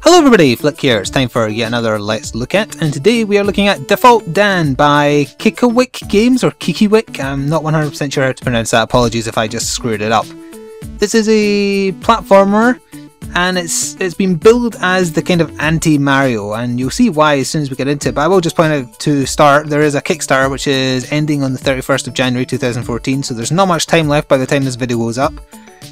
Hello everybody, Flik here. It's time for yet another Let's Look At, and today we are looking at Default Dan by Kikiwick Games, or Kikiwick. I'm not 100% sure how to pronounce that, apologies if I just screwed it up. This is a platformer, and it's been billed as the kind of anti-Mario, and you'll see why as soon as we get into it, but I will just point out to start, there is a Kickstarter which is ending on the 31st of January 2014, so there's not much time left by the time this video goes up.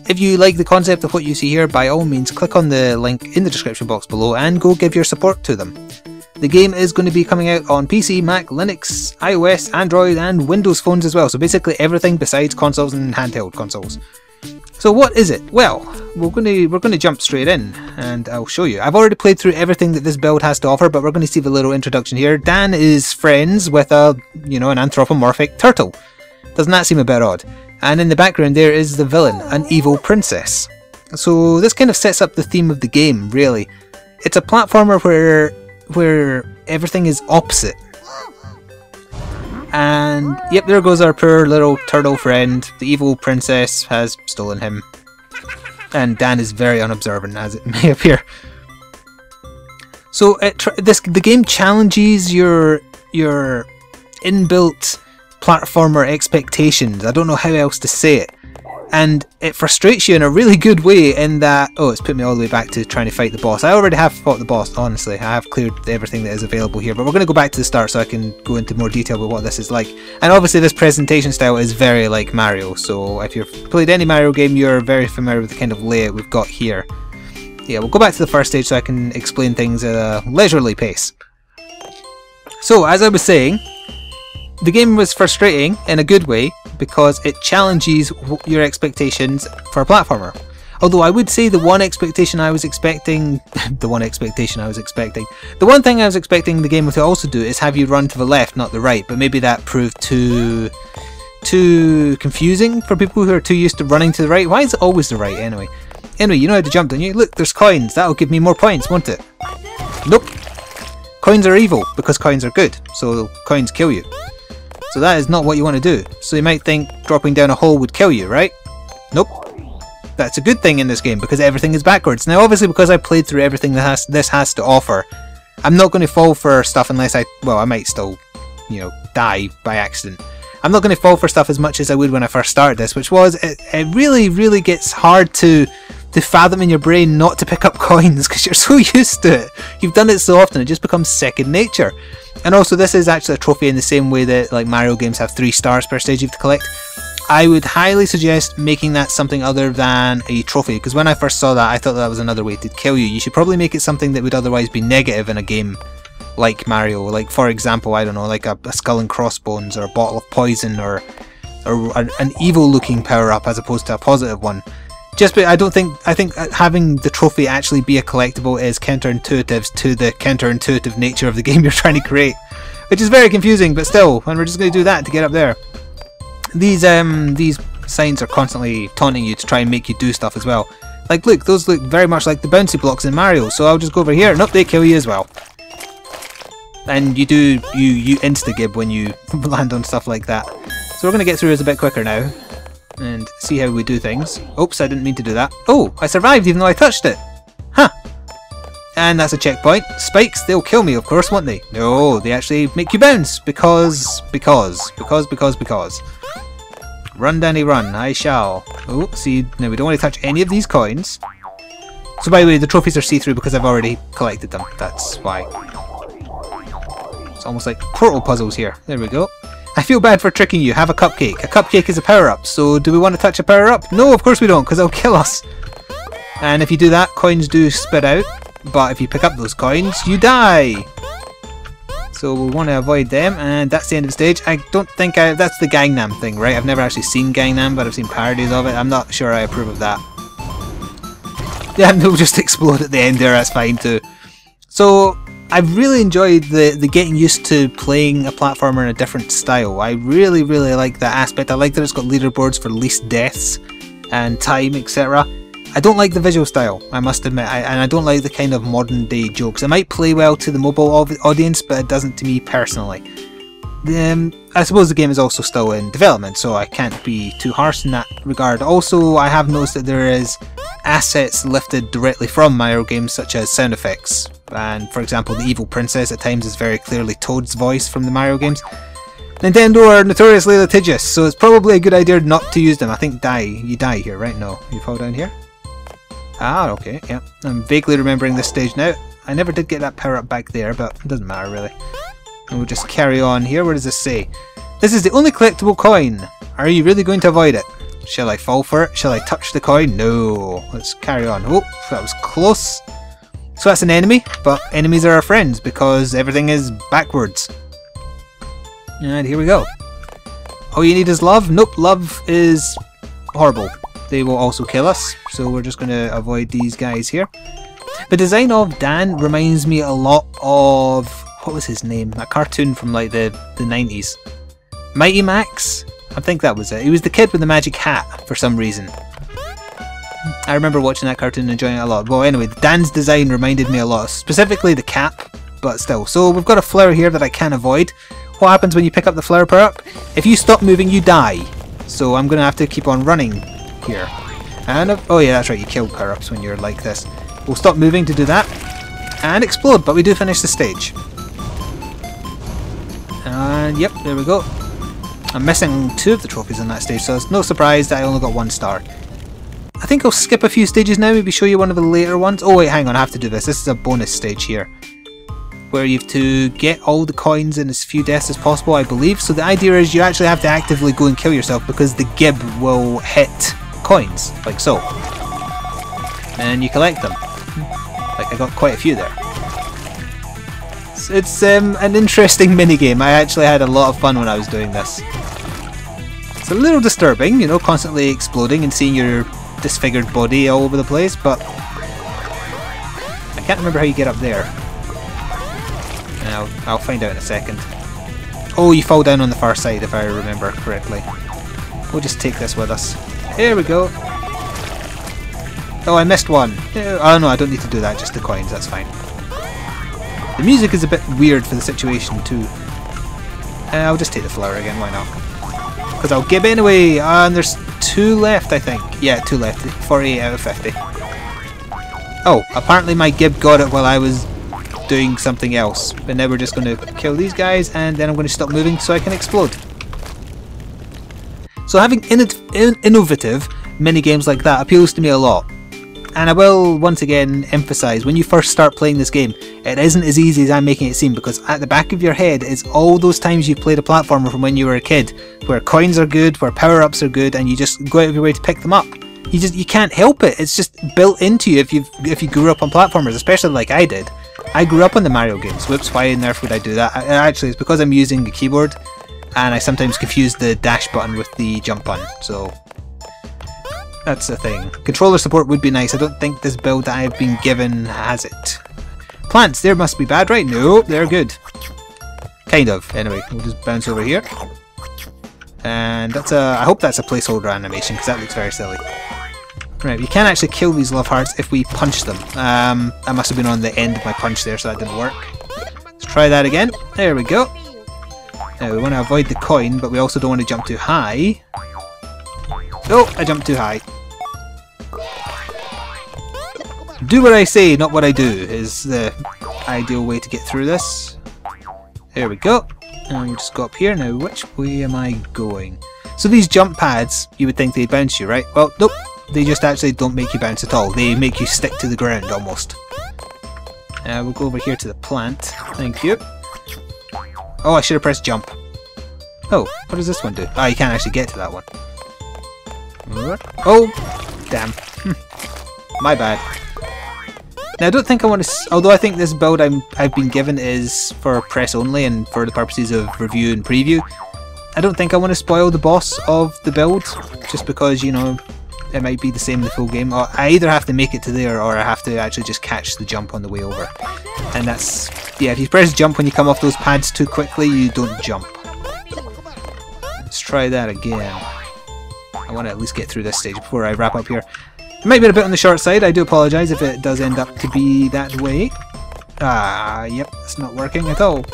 If you like the concept of what you see here, by all means click on the link in the description box below and go give your support to them. The game is going to be coming out on PC, Mac, Linux, iOS, Android and Windows phones as well, so basically everything besides consoles and handheld consoles. So what is it? Well, we're going to jump straight in and I'll show you. I've already played through everything that this build has to offer, but we're going to see the little introduction here. Dan is friends with an anthropomorphic turtle. Doesn't that seem a bit odd? And in the background there is the villain, an evil princess. So this kind of sets up the theme of the game, really. It's a platformer where everything is opposite. And yep, there goes our poor little turtle friend. The evil princess has stolen him. And Dan is very unobservant, as it may appear. So the game challenges your inbuilt platformer expectations. I don't know how else to say it. And it frustrates you in a really good way in that... Oh, it's put me all the way back to trying to fight the boss. I already have fought the boss, honestly. I have cleared everything that is available here. But we're going to go back to the start so I can go into more detail about what this is like. And obviously this presentation style is very like Mario. So if you've played any Mario game, you're very familiar with the kind of layout we've got here. Yeah, we'll go back to the first stage so I can explain things at a leisurely pace. So, as I was saying, the game was frustrating in a good way because it challenges your expectations for a platformer. Although I would say the one thing I was expecting the game to also do is have you run to the left, not the right, but maybe that proved too confusing for people who are too used to running to the right. Why is it always the right anyway? Anyway, you know how to jump, don't you? Look, there's coins. That'll give me more points, won't it? Nope. Coins are evil because coins are good, so coins kill you. So that is not what you want to do. So you might think dropping down a hole would kill you, right? Nope. That's a good thing in this game because everything is backwards. Now obviously because I played through everything that this has to offer, I'm not going to fall for stuff unless I might still, die by accident. I'm not going to fall for stuff as much as I would when I first started this, which was, it really gets hard to fathom in your brain not to pick up coins because you're so used to it. You've done it so often, it just becomes second nature. And also this is actually a trophy in the same way that like Mario games have 3 stars per stage you have to collect. I would highly suggest making that something other than a trophy, because when I first saw that I thought that was another way to kill you. You should probably make it something that would otherwise be negative in a game like Mario. Like for example, I don't know, like a skull and crossbones or a bottle of poison or an evil looking power up as opposed to a positive one. I think having the trophy actually be a collectible is counterintuitive to the counterintuitive nature of the game you're trying to create, which is very confusing, but still, and we're just going to do that to get up there. These signs are constantly taunting you to try and make you do stuff as well. Like look, those look very much like the bouncy blocks in Mario, so I'll just go over here. Nope, they kill you as well. And you insta-gib when you land on stuff like that. So we're going to get through this a bit quicker now and see how we do things. Oops, I didn't mean to do that. Oh, I survived even though I touched it. Huh. And that's a checkpoint. Spikes, they'll kill me of course, won't they? No, they actually make you bounce because. Run Danny run, I shall. Oh, see, now we don't want to touch any of these coins. So by the way, the trophies are see-through because I've already collected them. That's why. It's almost like portal puzzles here. There we go. I feel bad for tricking you. Have a cupcake. A cupcake is a power-up, so do we want to touch a power-up? No, of course we don't, because it'll kill us. And if you do that, coins do spit out, but if you pick up those coins, you die. So we'll want to avoid them, and that's the end of the stage. I don't think that's the Gangnam thing, right? I've never actually seen Gangnam, but I've seen parodies of it. I'm not sure I approve of that. Yeah, and they'll just explode at the end there, that's fine too. So I've really enjoyed the getting used to playing a platformer in a different style. I really like that aspect. I like that it's got leaderboards for least deaths and time, etc. I don't like the visual style, I must admit, and I don't like the kind of modern day jokes. It might play well to the mobile audience, but it doesn't to me personally. I suppose the game is also still in development, so I can't be too harsh in that regard. Also, I have noticed that there is assets lifted directly from Mario games such as sound effects. And for example, the evil princess at times is very clearly Toad's voice from the Mario games. Nintendo are notoriously litigious, so it's probably a good idea not to use them. I think you die here, right? No, you fall down here? Ah, okay, yeah. I'm vaguely remembering this stage now. I never did get that power up back there, but it doesn't matter really. And we'll just carry on here. What does this say? This is the only collectible coin. Are you really going to avoid it? Shall I fall for it? Shall I touch the coin? No. Let's carry on. Oh, that was close. So that's an enemy, but enemies are our friends because everything is backwards. And here we go. All you need is love? Nope, love is horrible. They will also kill us, so we're just going to avoid these guys here. The design of Dan reminds me a lot of... what was his name? A cartoon from like the 90s. Mighty Max? I think that was it. He was the kid with the magic hat for some reason. I remember watching that cartoon and enjoying it a lot. Well, anyway, Dan's design reminded me a lot, specifically the cap, but still. So we've got a flower here that I can't avoid. What happens when you pick up the flower power up? If you stop moving, you die. So I'm going to have to keep on running here. And oh yeah, that's right, you kill power ups when you're like this. We'll stop moving to do that and explode, but we do finish the stage. And yep, there we go. I'm missing 2 of the trophies in that stage, so it's no surprise that I only got 1 star. I think I'll skip a few stages now, maybe show you one of the later ones. Oh wait, hang on, I have to do this. This is a bonus stage here, where you have to get all the coins in as few deaths as possible, I believe. So the idea is you actually have to actively go and kill yourself because the gib will hit coins, like so. And you collect them. Like I got quite a few there. So it's an interesting minigame. I actually had a lot of fun when I was doing this. It's a little disturbing, you know, constantly exploding and seeing your disfigured body all over the place, but I can't remember how you get up there. I'll find out in a second. Oh, you fall down on the far side if I remember correctly. We'll just take this with us. Here we go. Oh, I missed one. Oh no, I don't need to do that, just the coins, that's fine. The music is a bit weird for the situation too. I'll just take the flower again, why not? Because I'll gib anyway, and there's 2 left I think. Yeah, 2 left, 48 out of 50. Oh, apparently my gib got it while I was doing something else. But now we're just going to kill these guys and then I'm going to stop moving so I can explode. So having innovative mini-games like that appeals to me a lot. And I will once again emphasise, when you first start playing this game, it isn't as easy as I'm making it seem, because at the back of your head is all those times you've played a platformer from when you were a kid, where coins are good, where power-ups are good, and you just go out of your way to pick them up. You can't help it. It's just built into you if you grew up on platformers, especially like I did. I grew up on the Mario games. Whoops, why on earth would I do that? Actually, it's because I'm using the keyboard, and I sometimes confuse the dash button with the jump button, so that's the thing. Controller support would be nice. I don't think this build that I've been given has it. Plants, they must be bad, right? No, they're good. Kind of. Anyway, we'll just bounce over here. And that's I hope that's a placeholder animation, because that looks very silly. Right, we can actually kill these love hearts if we punch them. I must have been on the end of my punch there, so that didn't work. Let's try that again. There we go. Now we want to avoid the coin, but we also don't want to jump too high. Oh, I jumped too high. Do what I say, not what I do, is the ideal way to get through this. There we go. And we'll just go up here. Now, which way am I going? So these jump pads, you would think they'd bounce you, right? Well, nope. They just actually don't make you bounce at all. They make you stick to the ground, almost. We'll go over here to the plant. Thank you. Oh, I should have pressed jump. Oh, what does this one do? Ah, you can't actually get to that one. Oh, damn. My bad. Now I don't think I want to, although I think this build I've been given is for press only and for the purposes of review and preview, I don't think I want to spoil the boss of the build, just because, you know, it might be the same in the full game. Or I either have to make it to there or I have to actually just catch the jump on the way over. And that's, yeah, if you press jump when you come off those pads too quickly, you don't jump. Let's try that again. I want to at least get through this stage before I wrap up here. It might be a bit on the short side, I do apologise if it does end up to be that way. Yep, it's not working at all.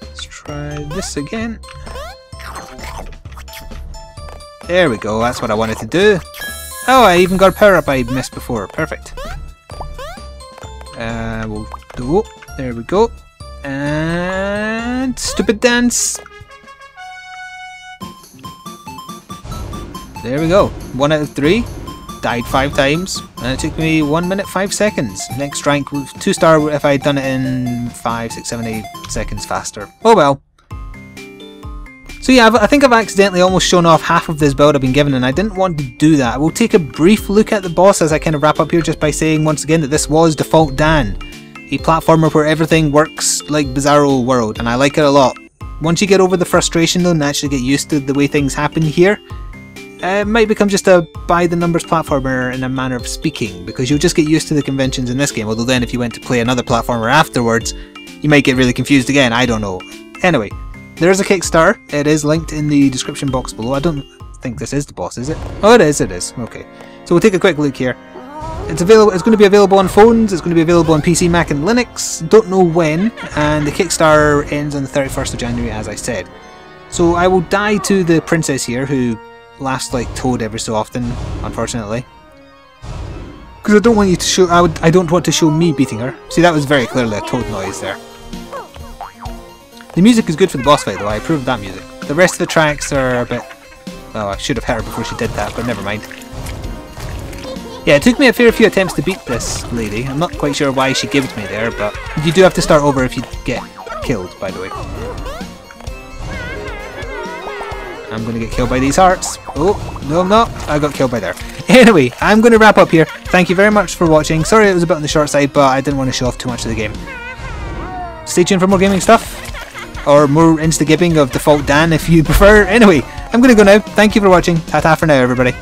Let's try this again. There we go, that's what I wanted to do. Oh, I even got a power up I missed before. Perfect. We'll do. There we go. And stupid dance. There we go. 1 out of 3. Died 5 times. And it took me 1 minute 5 seconds. Next rank was 2-star if I had done it in 5, 6, 7, 8 seconds faster. Oh well. So yeah, I think I've accidentally almost shown off half of this build I've been given, and I didn't want to do that. I will take a brief look at the boss as I kind of wrap up here, just by saying once again that this was Default Dan. A platformer where everything works like Bizarro World, and I like it a lot. Once you get over the frustration though and actually get used to the way things happen here, it might become just a by-the-numbers platformer in a manner of speaking, because you'll just get used to the conventions in this game, although then if you went to play another platformer afterwards, you might get really confused again, I don't know. Anyway, there is a Kickstarter. It is linked in the description box below. I don't think this is the boss, is it? Oh, it is, it is. Okay. So we'll take a quick look here. It's available. It's going to be available on phones, it's going to be available on PC, Mac and Linux. Don't know when, and the Kickstarter ends on the 31st of January, as I said. So I will die to the princess here, who laughs like Toad every so often, unfortunately. Because I don't want you to show... I don't want to show me beating her. See, that was very clearly a Toad noise there. The music is good for the boss fight though, I approve of that music. The rest of the tracks are a bit... Well, I should have hit her before she did that, but never mind. Yeah, it took me a fair few attempts to beat this lady. I'm not quite sure why she gave me there, but you do have to start over if you get killed, by the way. I'm going to get killed by these hearts. Oh, no I'm not. I got killed by there. Anyway, I'm going to wrap up here. Thank you very much for watching. Sorry it was a bit on the short side, but I didn't want to show off too much of the game. Stay tuned for more gaming stuff. Or more insta-gibbing of Default Dan if you prefer. Anyway, I'm going to go now. Thank you for watching. Ta-ta for now, everybody.